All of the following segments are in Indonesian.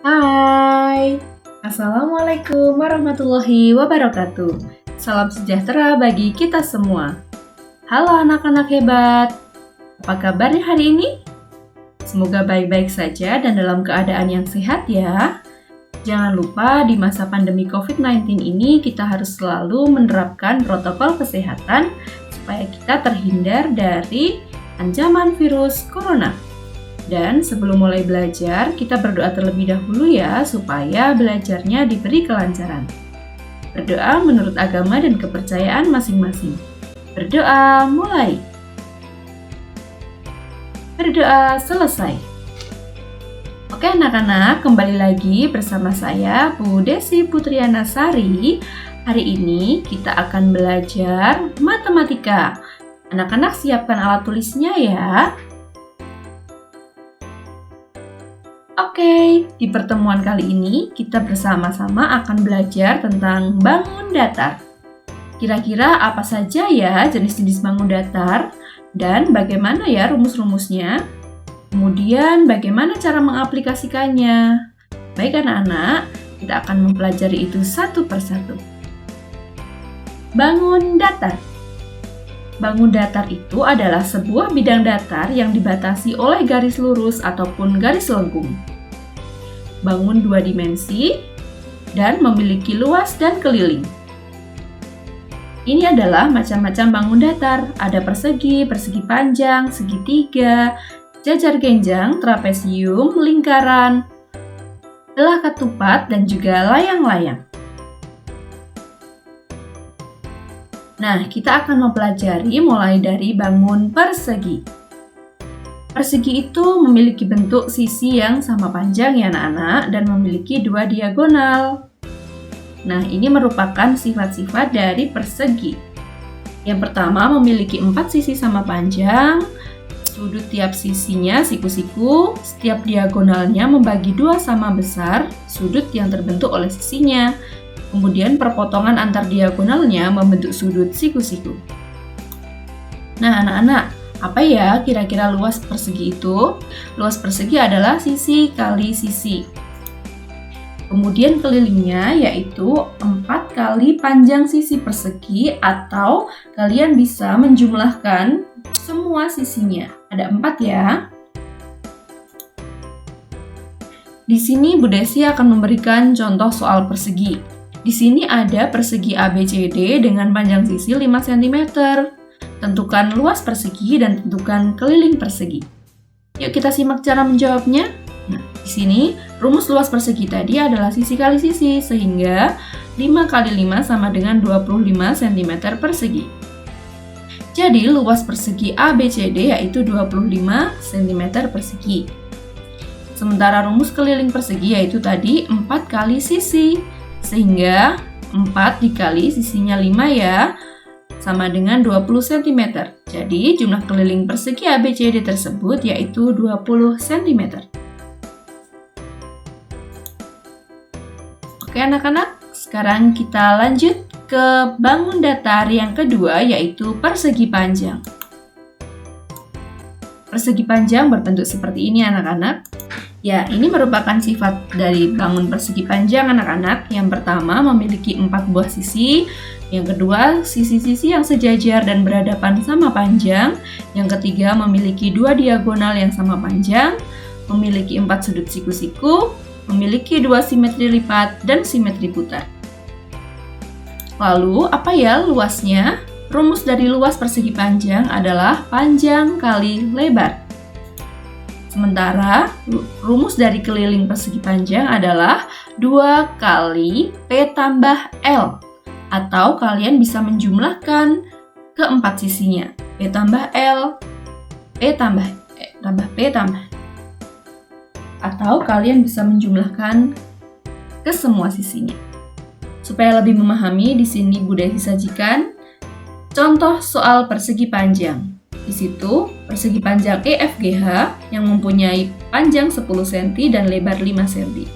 Hai, Assalamualaikum warahmatullahi wabarakatuh. Salam sejahtera bagi kita semua. Halo anak-anak hebat, apa kabarnya hari ini? Semoga baik-baik saja dan dalam keadaan yang sehat ya. Jangan lupa di masa pandemi COVID-19 ini kita harus selalu menerapkan protokol kesehatan supaya kita terhindar dari ancaman virus corona. Dan sebelum mulai belajar, kita berdoa terlebih dahulu ya, supaya belajarnya diberi kelancaran. Berdoa menurut agama dan kepercayaan masing-masing. Berdoa mulai. Berdoa selesai. Oke anak-anak, kembali lagi bersama saya, Bu Desi Putriana Sari. Hari ini kita akan belajar matematika. Anak-anak siapkan alat tulisnya ya. Oke, di pertemuan kali ini kita bersama-sama akan belajar tentang bangun datar. Kira-kira apa saja ya jenis-jenis bangun datar dan bagaimana ya rumus-rumusnya? Kemudian bagaimana cara mengaplikasikannya? Baik anak-anak, kita akan mempelajari itu satu persatu. Bangun datar. Bangun datar itu adalah sebuah bidang datar yang dibatasi oleh garis lurus ataupun garis lengkung. Bangun dua dimensi, dan memiliki luas dan keliling. Ini adalah macam-macam bangun datar. Ada persegi, persegi panjang, segitiga, jajar genjang, trapesium, lingkaran, telah ketupat, dan juga layang-layang. Nah, kita akan mempelajari mulai dari bangun persegi. Persegi itu memiliki bentuk sisi yang sama panjang ya anak-anak dan memiliki dua diagonal. Nah, ini merupakan sifat-sifat dari persegi. Yang pertama memiliki 4 sisi sama panjang, sudut tiap sisinya siku-siku, setiap diagonalnya membagi 2 sama besar, sudut yang terbentuk oleh sisinya. Kemudian perpotongan antar diagonalnya membentuk sudut siku-siku. Nah, anak-anak, apa ya kira-kira luas persegi itu? Luas persegi adalah sisi kali sisi. Kemudian kelilingnya yaitu 4 kali panjang sisi persegi atau kalian bisa menjumlahkan semua sisinya. Ada 4 ya. Di sini Bu Desi akan memberikan contoh soal persegi. Di sini ada persegi ABCD dengan panjang sisi 5 cm. Tentukan luas persegi dan tentukan keliling persegi. Yuk kita simak cara menjawabnya. Nah, di sini rumus luas persegi tadi adalah sisi kali sisi, sehingga 5 kali 5 sama dengan 25 cm persegi. Jadi luas persegi ABCD yaitu 25 cm persegi. Sementara rumus keliling persegi yaitu tadi 4 kali sisi, sehingga 4 dikali sisinya 5 ya, sama dengan 20 cm. Jadi, jumlah keliling persegi ABCD tersebut yaitu 20 cm. Oke anak-anak, sekarang kita lanjut ke bangun datar yang kedua yaitu persegi panjang. Persegi panjang berbentuk seperti ini anak-anak. Ya, ini merupakan sifat dari bangun persegi panjang anak-anak. Yang pertama memiliki 4 buah sisi. Yang kedua, sisi-sisi yang sejajar dan berhadapan sama panjang. Yang ketiga, memiliki 2 diagonal yang sama panjang. Memiliki 4 sudut siku-siku. Memiliki 2 simetri lipat dan simetri putar. Lalu, apa ya luasnya? Rumus dari luas persegi panjang adalah panjang kali lebar. Sementara, rumus dari keliling persegi panjang adalah 2 kali P tambah L. Atau kalian bisa menjumlahkan keempat sisinya. P tambah L, P tambah P tambah. Atau kalian bisa menjumlahkan ke semua sisinya. Supaya lebih memahami, di sini Bu Desi sajikan contoh soal persegi panjang. Di situ, persegi panjang EFGH yang mempunyai panjang 10 cm dan lebar 5 cm.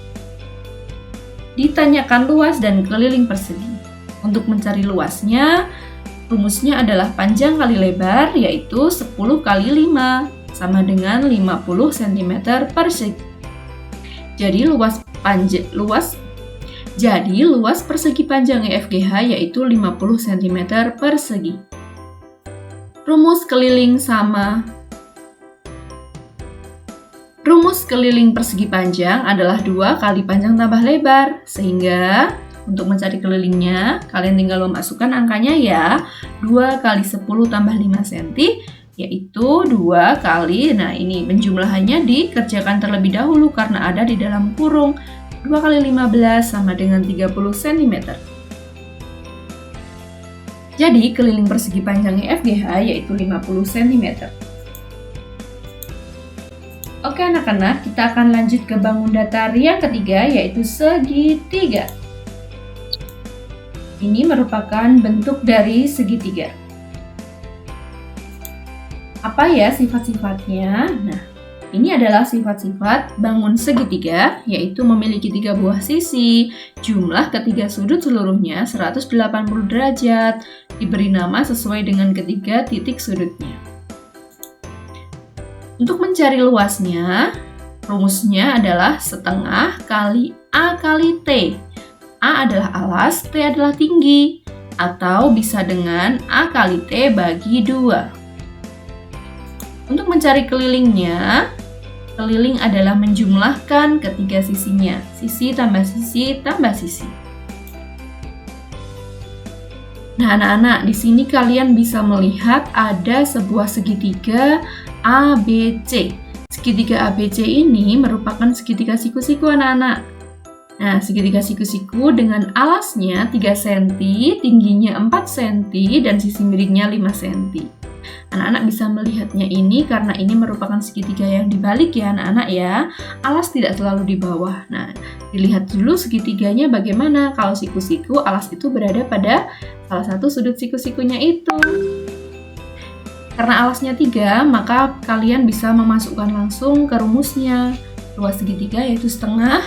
Ditanyakan luas dan keliling persegi. Untuk mencari luasnya, rumusnya adalah panjang kali lebar yaitu 10 kali 5 sama dengan 50 cm persegi. Jadi luas luas persegi panjang EFGH yaitu 50 cm persegi. Rumus keliling persegi panjang adalah 2 kali panjang tambah lebar, sehingga untuk mencari kelilingnya, kalian tinggal memasukkan angkanya ya, 2 kali 10 tambah 5 cm, yaitu 2 kali, nah ini penjumlahannya dikerjakan terlebih dahulu karena ada di dalam kurung. 2 kali 15 sama dengan 30 cm. Jadi keliling persegi panjangnya FGH yaitu 50 cm. Oke anak-anak, kita akan lanjut ke bangun datar yang ketiga yaitu segitiga. Ini merupakan bentuk dari segitiga. Apa ya sifat-sifatnya? Nah, ini adalah sifat-sifat bangun segitiga, yaitu memiliki 3 buah sisi, jumlah ketiga sudut seluruhnya 180 derajat, diberi nama sesuai dengan ketiga titik sudutnya. Untuk mencari luasnya, rumusnya adalah setengah kali A kali T. A adalah alas, T adalah tinggi, atau bisa dengan A kali T bagi 2. Untuk mencari kelilingnya, keliling adalah menjumlahkan ketiga sisinya, sisi tambah sisi tambah sisi. Nah, anak-anak, di sini kalian bisa melihat ada sebuah segitiga ABC. Segitiga ABC ini merupakan segitiga siku-siku, anak-anak. Nah, segitiga siku-siku dengan alasnya 3 cm, tingginya 4 cm, dan sisi miringnya 5 cm. Anak-anak bisa melihatnya ini karena ini merupakan segitiga yang dibalik ya anak-anak ya. Alas tidak selalu di bawah. Nah, dilihat dulu segitiganya bagaimana. Kalau siku-siku, alas itu berada pada salah satu sudut siku-sikunya itu. Karena alasnya 3, maka kalian bisa memasukkan langsung ke rumusnya. Luas segitiga yaitu setengah.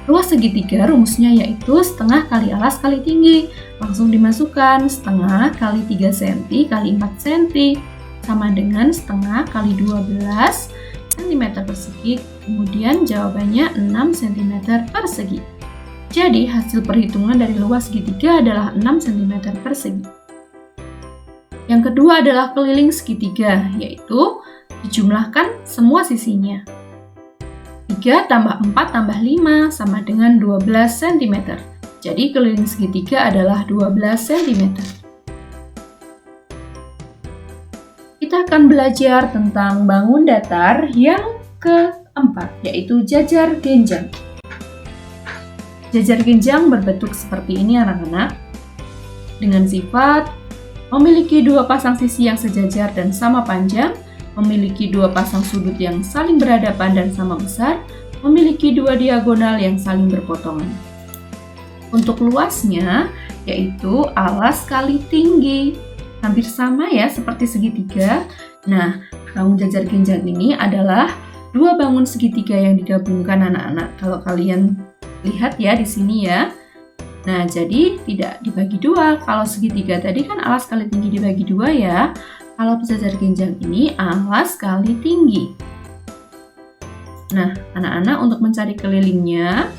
Luas segitiga rumusnya yaitu setengah kali alas kali tinggi. Langsung dimasukkan setengah kali 3 cm kali 4 cm sama dengan setengah kali 12 cm persegi. Kemudian jawabannya 6 cm persegi. Jadi hasil perhitungan dari luas segitiga adalah 6 cm persegi. Yang kedua adalah keliling segitiga, yaitu dijumlahkan semua sisinya. 3 tambah 4 tambah 5 sama dengan 12 cm. Jadi keliling segitiga adalah 12 cm. Kita akan belajar tentang bangun datar yang keempat, yaitu jajar genjang. Jajar genjang berbentuk seperti ini anak-anak. Dengan sifat memiliki 2 pasang sisi yang sejajar dan sama panjang, memiliki 2 pasang sudut yang saling berhadapan dan sama besar, memiliki 2 diagonal yang saling berpotongan. Untuk luasnya, yaitu alas kali tinggi. Hampir sama ya seperti segitiga. Nah, bangun jajar genjang ini adalah 2 bangun segitiga yang digabungkan anak-anak. Kalau kalian lihat ya di sini ya. Nah, jadi tidak dibagi 2. Kalau segitiga tadi kan alas kali tinggi dibagi 2 ya. Kalau jajar genjang ini alas kali tinggi. Nah, anak-anak untuk mencari kelilingnya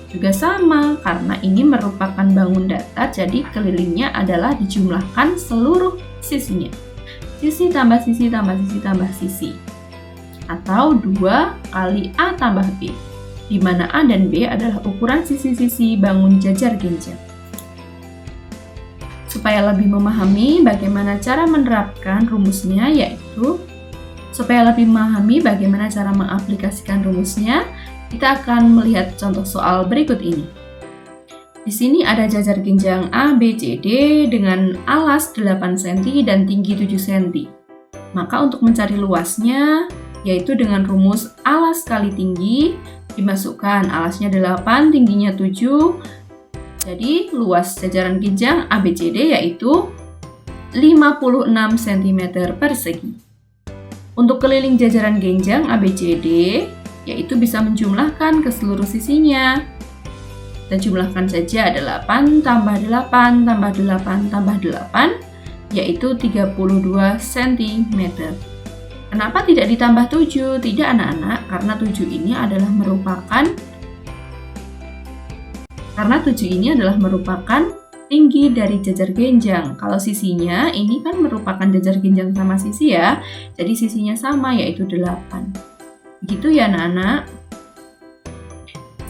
juga sama, karena ini merupakan bangun datar, jadi kelilingnya adalah dijumlahkan seluruh sisinya. Sisi tambah sisi tambah sisi tambah sisi. Atau 2 kali A tambah B, di mana A dan B adalah ukuran sisi-sisi bangun jajar genjang. Supaya lebih memahami bagaimana cara menerapkan rumusnya, yaitu supaya lebih memahami bagaimana cara mengaplikasikan rumusnya, kita akan melihat contoh soal berikut ini. Di sini ada jajar genjang A, B, C, D dengan alas 8 cm dan tinggi 7 cm. Maka untuk mencari luasnya, yaitu dengan rumus alas kali tinggi, dimasukkan alasnya 8, tingginya 7. Jadi luas jajaran genjang ABCD yaitu 56 cm persegi. Untuk keliling jajaran genjang ABCD, yaitu bisa menjumlahkan ke seluruh sisinya. Kita jumlahkan saja 8 tambah 8 tambah 8 tambah 8, yaitu 32 cm. Kenapa tidak ditambah 7? Tidak anak-anak, karena 7 ini adalah merupakan tinggi dari jajar genjang. Kalau sisinya ini kan merupakan jajar genjang sama sisi ya, jadi sisinya sama yaitu 8. Begitu ya anak-anak.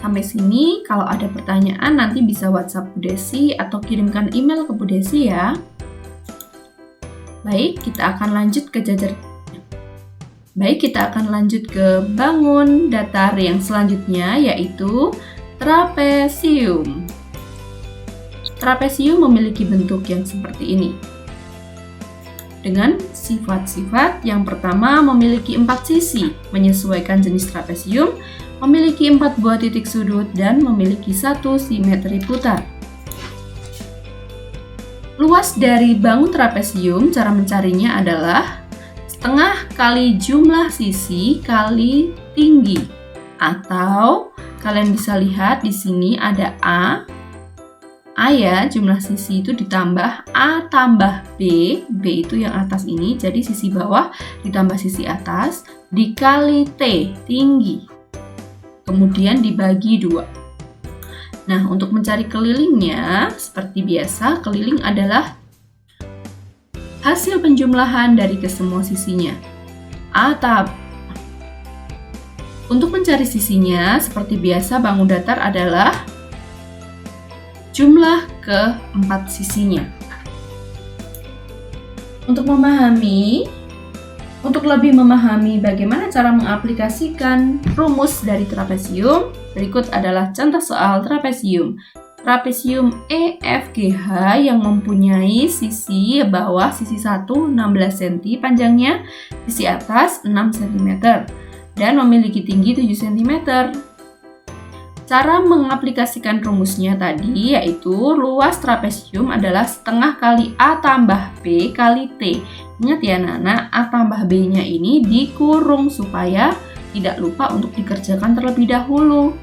Sampai sini kalau ada pertanyaan nanti bisa WhatsApp Bu Desi atau kirimkan email ke Bu Desi ya. Baik, kita akan lanjut ke bangun datar yang selanjutnya yaitu trapesium. Trapesium memiliki bentuk yang seperti ini. Dengan sifat-sifat yang pertama memiliki 4 sisi, menyesuaikan jenis trapesium, memiliki 4 buah titik sudut, dan memiliki 1 simetri putar. Luas dari bangun trapesium, cara mencarinya adalah setengah kali jumlah sisi kali tinggi. Atau kalian bisa lihat di sini ada A ya, jumlah sisi itu ditambah A tambah B itu yang atas ini, jadi sisi bawah ditambah sisi atas, dikali T, tinggi. Kemudian dibagi 2. Nah, untuk mencari kelilingnya, seperti biasa, keliling adalah hasil penjumlahan dari kesemua sisinya. Untuk mencari sisinya, seperti biasa, bangun datar adalah jumlah ke-4 sisinya. Untuk lebih memahami bagaimana cara mengaplikasikan rumus dari trapesium, berikut adalah contoh soal trapesium. Trapesium EFGH yang mempunyai sisi bawah, sisi 1 16 cm panjangnya, sisi atas 6 cm, dan memiliki tinggi 7 cm. Cara mengaplikasikan rumusnya tadi yaitu luas trapesium adalah setengah kali A tambah B kali T. Ingat ya anak-anak, A tambah B-nya ini dikurung supaya tidak lupa untuk dikerjakan terlebih dahulu.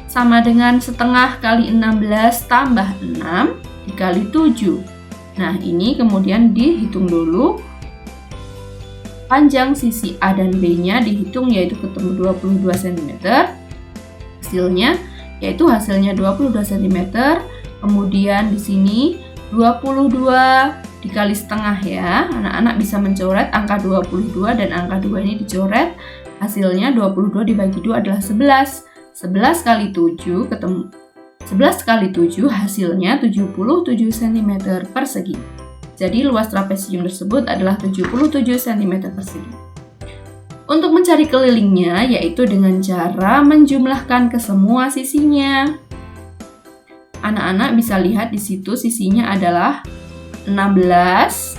Sama dengan setengah kali 16 tambah 6 dikali 7. Nah, ini kemudian dihitung dulu. Panjang sisi A dan B-nya dihitung yaitu ketemu 22 cm. Hasilnya 22 cm. Kemudian di sini 22 dikali setengah ya. Anak-anak bisa mencoret angka 22 dan angka 2 ini dicoret. Hasilnya 22 dibagi 2 adalah 11. 11 kali 7 ketemu 11 kali 7 hasilnya 77 cm persegi. Jadi luas trapesium tersebut adalah 77 cm persegi. Untuk mencari kelilingnya yaitu dengan cara menjumlahkan ke semua sisinya. Anak-anak bisa lihat di situ sisinya adalah 16,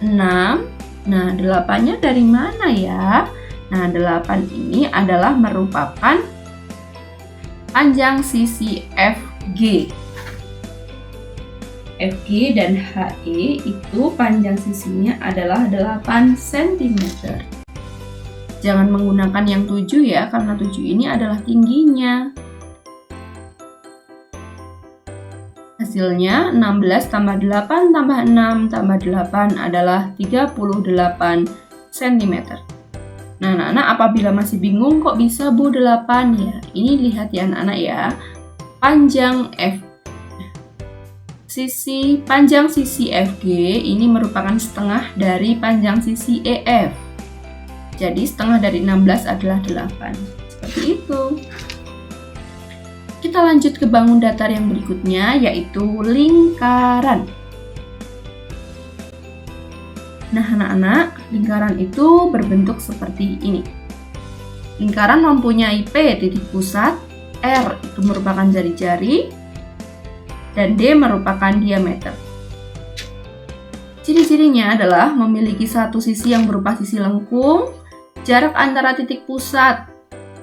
6. Nah, 8-nya dari mana ya? Nah, 8 ini adalah merupakan panjang sisi FG. FG dan HE itu panjang sisinya adalah 8 cm. Jangan menggunakan yang 7 ya, karena 7 ini adalah tingginya. Hasilnya 16 tambah 8 tambah 6 tambah 8 adalah 38 cm. Nah, anak-anak apabila masih bingung kok bisa Bu 8 ya? Ini lihat ya anak-anak ya. Panjang sisi FG ini merupakan setengah dari panjang sisi EF. Jadi setengah dari 16 adalah 8. Seperti itu. Kita lanjut ke bangun datar yang berikutnya yaitu lingkaran. Nah anak-anak, lingkaran itu berbentuk seperti ini. Lingkaran mempunyai P titik pusat, R itu merupakan jari-jari, dan D merupakan diameter. Ciri-cirinya adalah memiliki satu sisi yang berupa sisi lengkung, jarak antara titik pusat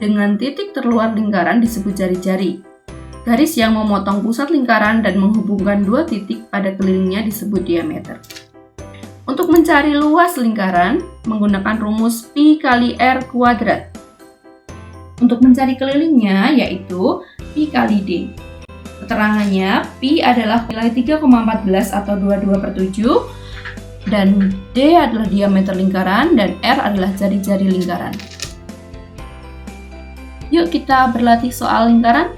dengan titik terluar lingkaran disebut jari-jari. Garis yang memotong pusat lingkaran dan menghubungkan dua titik pada kelilingnya disebut diameter. Untuk mencari luas lingkaran, menggunakan rumus Pi kali R kuadrat. Untuk mencari kelilingnya yaitu Pi kali D. Keterangannya, Pi adalah nilai 3,14 atau 22/7. dan D adalah diameter lingkaran, dan R adalah jari-jari lingkaran. Yuk kita berlatih soal lingkaran.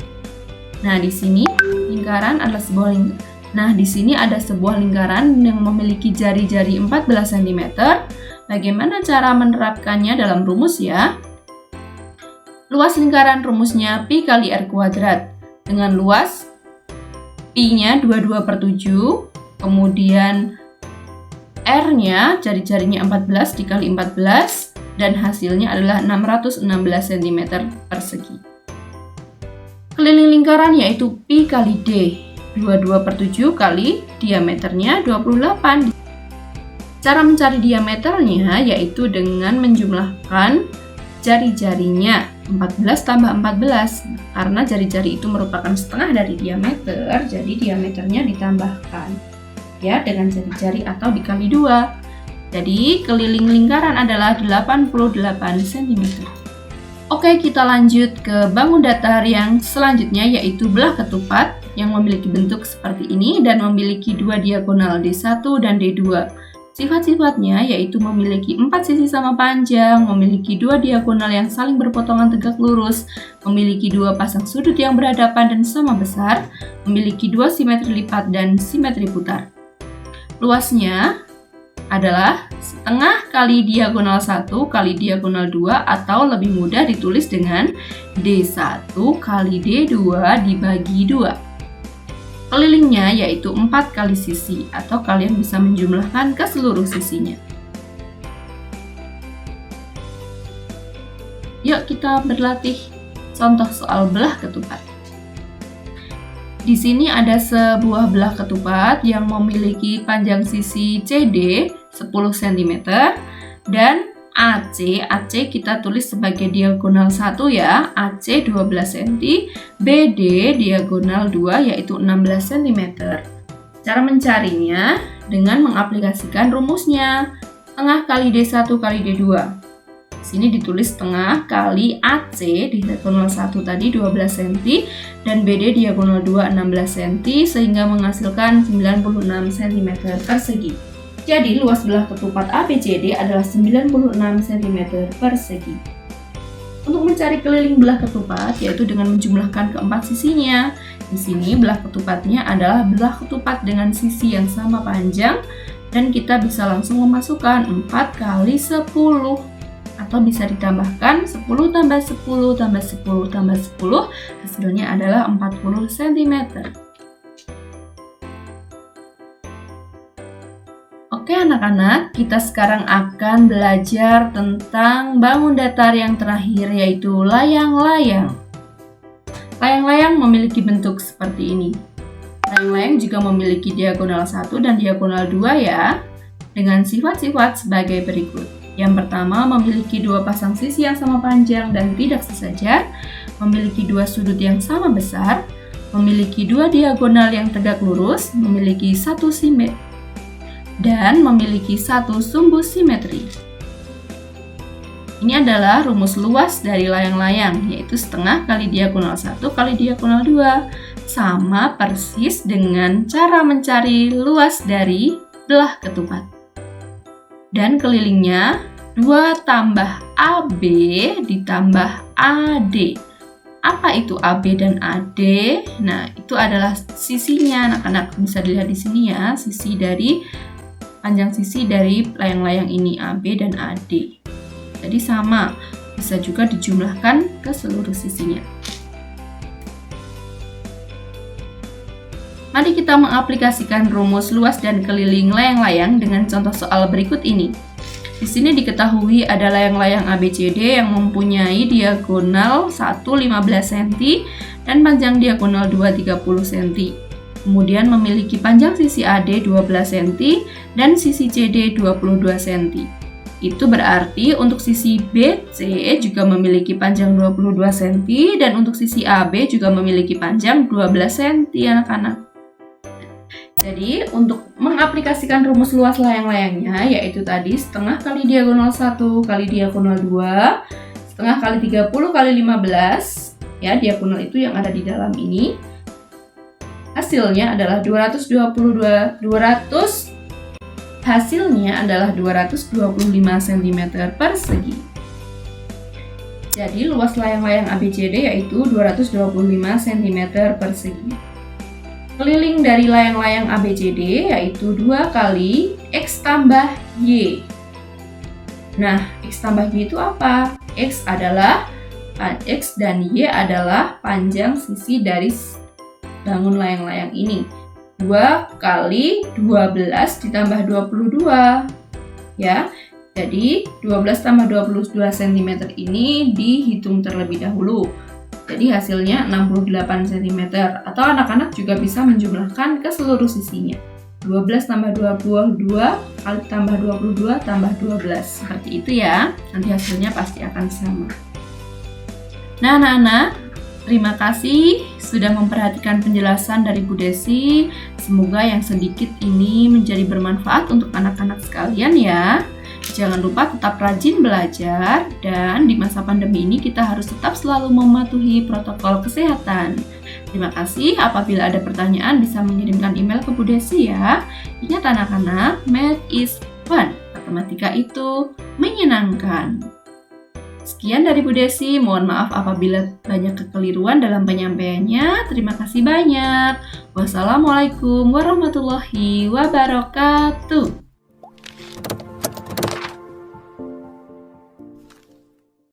Nah, di sini lingkaran adalah sebuah lingkaran. Nah, di sini ada sebuah lingkaran yang memiliki jari-jari 14 cm. Bagaimana cara menerapkannya dalam rumus ya? Luas lingkaran rumusnya pi kali R kuadrat. Dengan luas pi-nya 22/7, kemudian R-nya jari-jarinya 14 dikali 14, dan hasilnya adalah 616 cm persegi. Keliling lingkaran yaitu pi kali D, 22/7 kali diameternya 28. Cara mencari diameternya yaitu dengan menjumlahkan jari-jarinya 14 tambah 14. Karena jari-jari itu merupakan setengah dari diameter, jadi diameternya ditambahkan ya dengan jari-jari atau dikali 2. Jadi keliling lingkaran adalah 88 cm. Oke, kita lanjut ke bangun datar yang selanjutnya yaitu belah ketupat yang memiliki bentuk seperti ini dan memiliki dua diagonal D1 dan D2. Sifat-sifatnya yaitu memiliki 4 sisi sama panjang, memiliki dua diagonal yang saling berpotongan tegak lurus, memiliki dua pasang sudut yang berhadapan dan sama besar, memiliki dua simetri lipat dan simetri putar. Luasnya adalah setengah kali diagonal 1 kali diagonal 2, atau lebih mudah ditulis dengan D1 kali D2 dibagi 2. Kelilingnya yaitu 4 kali sisi, atau kalian bisa menjumlahkan ke seluruh sisinya. Yuk kita berlatih contoh soal belah ketupat. Di sini ada sebuah belah ketupat yang memiliki panjang sisi CD 10 cm dan AC kita tulis sebagai diagonal 1 ya, AC 12 cm, BD diagonal 2 yaitu 16 cm. Cara mencarinya dengan mengaplikasikan rumusnya, setengah kali D1 kali D2. Sini ditulis setengah kali AC di diagonal 1 tadi 12 cm dan BD diagonal 2 16 cm sehingga menghasilkan 96 cm persegi. Jadi luas belah ketupat ABCD adalah 96 cm persegi. Untuk mencari keliling belah ketupat yaitu dengan menjumlahkan keempat sisinya. Di sini belah ketupatnya adalah belah ketupat dengan sisi yang sama panjang dan kita bisa langsung memasukkan 4 kali 10. Atau bisa ditambahkan 10 tambah 10 tambah 10 tambah 10, hasilnya adalah 40 cm. Oke anak-anak, kita sekarang akan belajar tentang bangun datar yang terakhir yaitu layang-layang. Layang-layang memiliki bentuk seperti ini. Layang-layang juga memiliki diagonal 1 dan diagonal 2 ya, dengan sifat-sifat sebagai berikut. Yang pertama, memiliki dua pasang sisi yang sama panjang dan tidak sejajar, memiliki dua sudut yang sama besar, memiliki dua diagonal yang tegak lurus, memiliki satu simetri, dan memiliki satu sumbu simetri. Ini adalah rumus luas dari layang-layang, yaitu setengah kali diagonal 1 kali diagonal 2, sama persis dengan cara mencari luas dari belah ketupat. Dan kelilingnya 2 tambah AB ditambah AD. Apa itu AB dan AD? Nah, itu adalah sisinya. Anak-anak bisa dilihat di sini ya, sisi dari panjang sisi dari layang-layang ini AB dan AD. Jadi sama, bisa juga dijumlahkan ke seluruh sisinya. Mari kita mengaplikasikan rumus luas dan keliling layang-layang dengan contoh soal berikut ini. Di sini diketahui ada layang-layang ABCD yang mempunyai diagonal 1 15 cm dan panjang diagonal 2 30 cm. Kemudian memiliki panjang sisi AD 12 cm dan sisi CD 22 cm. Itu berarti untuk sisi BC juga memiliki panjang 22 cm dan untuk sisi AB juga memiliki panjang 12 cm anak-anak. Jadi untuk mengaplikasikan rumus luas layang-layangnya yaitu tadi setengah kali diagonal 1 kali diagonal 2, setengah kali 30 kali 15, ya diagonal itu yang ada di dalam ini. Hasilnya adalah 222 Hasilnya adalah 225 cm persegi. Jadi luas layang-layang ABCD yaitu 225 cm persegi. Keliling dari layang-layang ABCD yaitu 2 kali X tambah Y. Nah, X tambah Y itu apa? X dan Y adalah panjang sisi dari bangun layang-layang ini. 2 kali 12 ditambah 22. Ya, jadi 12 tambah 22 cm ini dihitung terlebih dahulu. Jadi hasilnya 68 cm, atau anak-anak juga bisa menjumlahkan ke seluruh sisinya. 12 tambah 22 kali tambah 22 tambah 12. Seperti itu ya, nanti hasilnya pasti akan sama. Nah anak-anak, terima kasih sudah memperhatikan penjelasan dari Bu Desi. Semoga yang sedikit ini menjadi bermanfaat untuk anak-anak sekalian ya. Jangan lupa tetap rajin belajar, dan di masa pandemi ini kita harus tetap selalu mematuhi protokol kesehatan. Terima kasih. Apabila ada pertanyaan bisa mengirimkan email ke Bu Desi ya. Ingat anak-anak, math is fun. Matematika itu menyenangkan. Sekian dari Bu Desi. Mohon maaf apabila banyak kekeliruan dalam penyampaiannya. Terima kasih banyak. Wassalamualaikum warahmatullahi wabarakatuh.